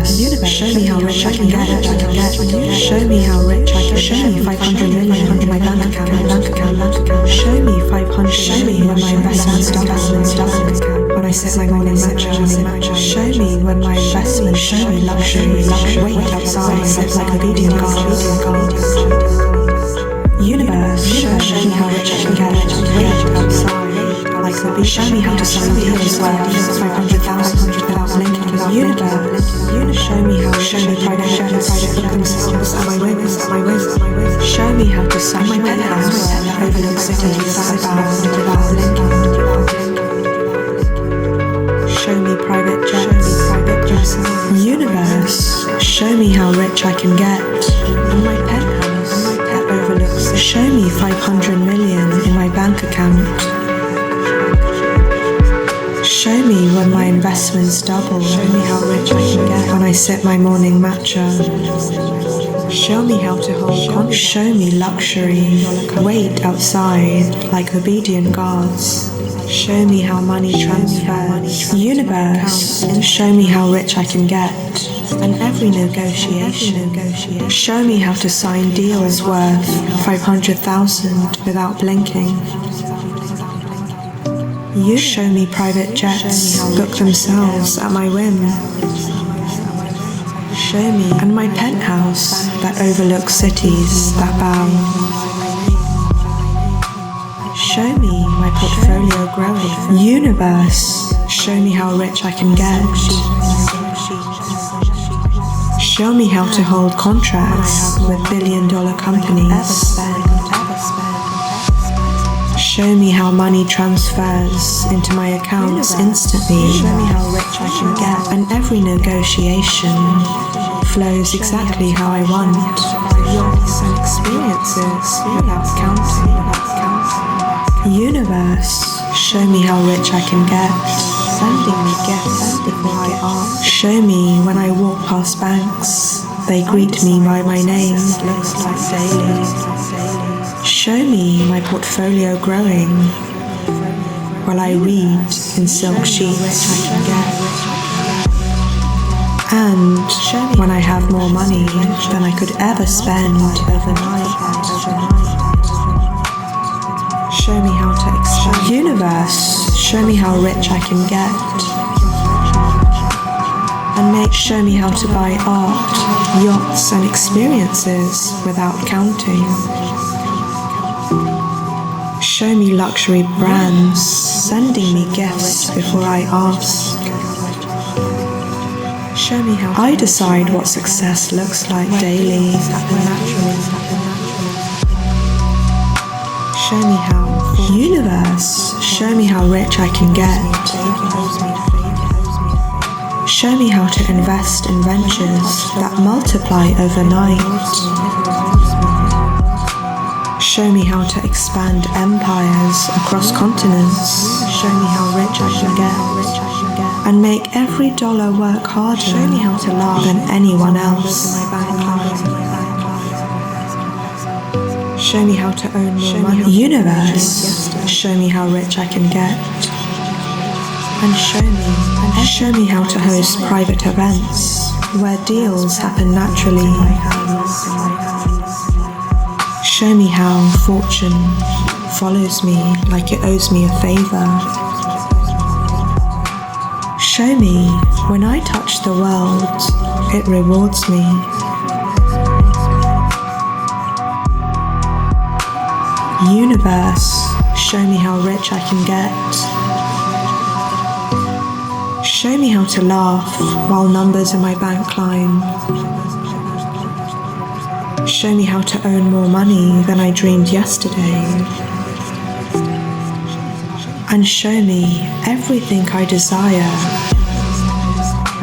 show me how rich I can get. Show me how rich I can. Show me 500 million in my bank account. Show me 500. Show me when my investments double. When I set my morning matcha. Show me when my investments. Show me luxury. Wait outside, sit like obedient gods. Universe, show me how rich I can get. Wait outside. Like the beach, show me how to sign deals worth 500,000 without blinking. Universe, show me how. Show me private jets, book themselves at my whims. Show me how to sign my penthouse, overlook cities southbound without blinking. Show me private jets. Universe, show me how rich I can get. In my penthouse that overlooks cities. Show me 500 million in my bank account. Show me when my investments double. Show me how rich I can get when I sip my morning matcha. Show me how to hold contract. Show me luxury. Wait outside like obedient gods. Show me how money transfers. Universe, show me how rich I can get. And every negotiation. Show me how to sign deals worth 500,000 without blinking. You show me private jets book themselves at my whim. Show me and my penthouse that overlooks cities that bow. Show me my portfolio growing. Universe, show me how rich I can get. Show me how to hold contracts with billion-dollar companies. Show me how money transfers into my accounts instantly. Show me how rich I can get. And every negotiation flows exactly how I want. Yachts and experiences without counting. Universe, show me how rich I can get. Sending me gifts before I ask. Show me when I walk past banks, they greet me by my name. Looks like daily. Show me my portfolio growing while I read in silk sheets. And when I have more money than I could ever spend overnight. Show me how to expand. Universe, show me how rich I can get. And show me how to buy art, yachts and experiences without counting. Show me luxury brands, sending me gifts before I ask. Show me how I decide what success looks like daily. Show me how. Universe, show me how rich I can get. Show me how to invest in ventures that multiply overnight. Show me how to expand empires across continents. Show me how rich I can get. And make every dollar work harder. Show me how to laugh than anyone else. Show me how to own more money. Universe, show me how rich I can get. And show me how to host private events where deals happen naturally. Show me how fortune follows me like it owes me a favor. Show me when I touch the world, it rewards me. Universe, show me how rich I can get. Show me how to laugh while numbers in my bank climb. Show me how to own more money than I dreamed yesterday. And show me everything I desire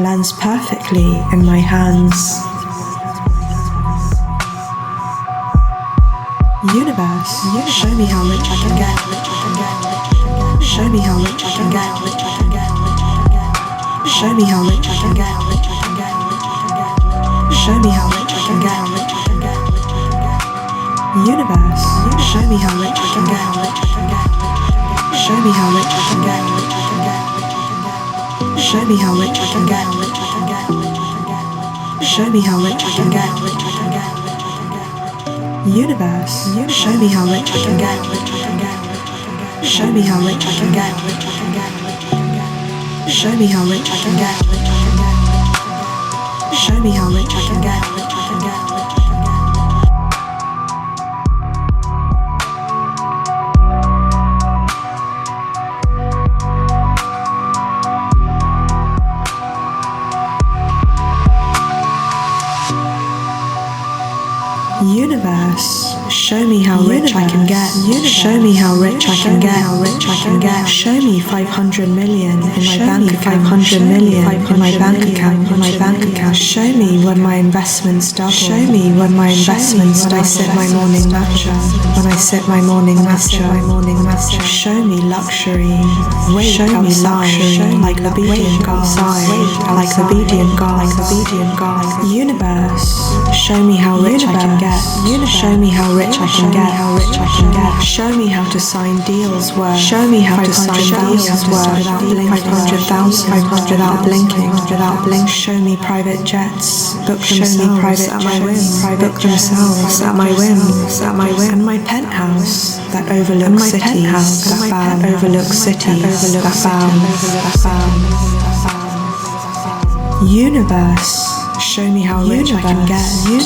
lands perfectly in my hands. Universe, show me how rich I can get. Show me how rich I can get. Show me how rich I can get. Show me how rich I can get. Universe, show me how rich I can get. Show me how rich I can get. Show me how rich I can get. show me how rich I can get. Universe, show me how rich I can get. Show me how rich I can get. Show me how rich I can get. Show me how rich I can get. Universe, show me how rich I can get. Show me how rich I can get. Show me 500 million in my bank account. 500 million in my bank account. Show me when my investments double. Show me when my investments double. When I sip my morning matcha. When I sip my morning matcha. Show me luxury. Show me luxury like obedient God. Like obedient God. Universe, show me how rich I can get. Show me how rich I can get. Show me how to sign deals worth. Show me how to sign deals worth without blinking. 500,000 without blinking. Show me private jets. Book themselves private at my whim. Book themselves at my whim. And my penthouse that overlooks cities. That overlooks cities. Universe, show me how rich I can get.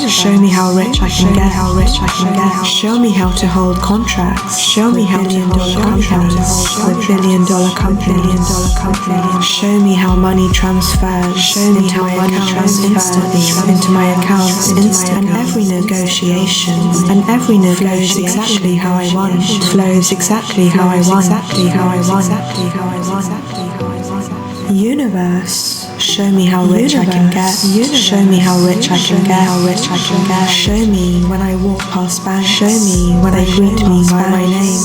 Show me how rich I can get. Show me how to hold contracts. Show me how to hold contracts with billion-dollar companies. Show me how money transfers into my accounts instantly. And every negotiation flows exactly how I want. Universe, show me how rich I can get. Show me how rich I can get. Show me when I walk past banks. Show me when they greet me by my name.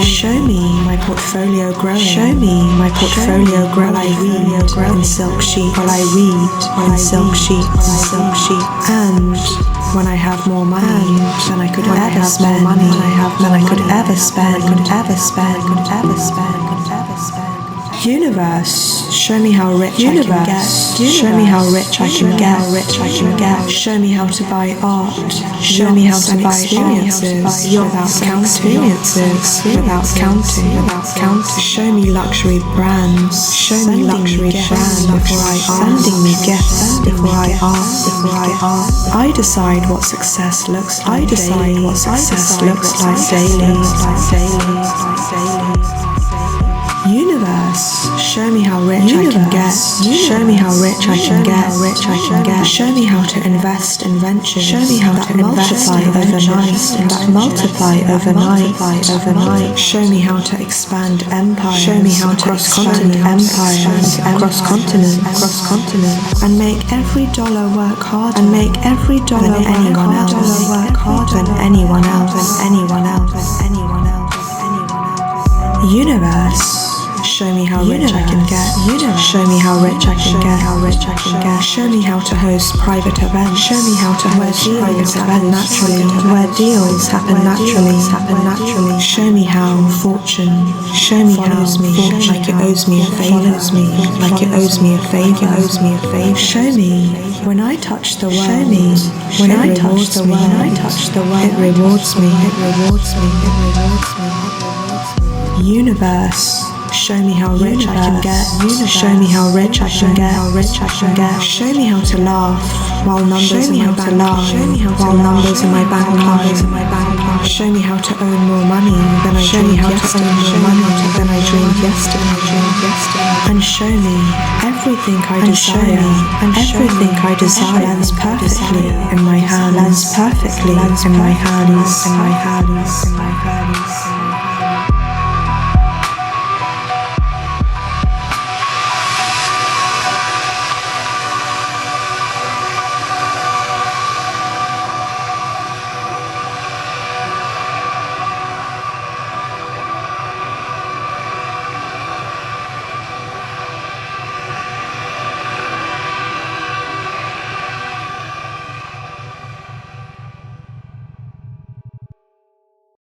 Show me my portfolio growing. Show me my portfolio growing. While I read in silk sheets. And when I have more money than I could ever spend. Universe, show me how rich I can get. Show me how rich I can get. Show me how to buy art. Show me how to buy experiences without counting. Show me luxury brands. Sending me gifts before I ask. I decide what success looks like daily. Universe, show me how rich I can get. Show me how rich I can get. Show me how to invest in ventures. Show me how to multiply overnight. Show me how to expand empires. Show me how to cross-continent empires across continent and make every dollar work harder than anyone else. Universe, show me how rich I can get. Show me how rich I can get. Show me how to host private events. Show me how to host private events naturally, where deals happen naturally. Show me how fortune. Show me how fortune like it owes me a favor. Show me when I touch the world. It rewards me. Universe, show me how rich I can get. Show me how rich I can get. Show me how to laugh while numbers in my bank account. Show me how to earn more money than I dreamed yesterday. And show me everything I desire lands perfectly in my hands.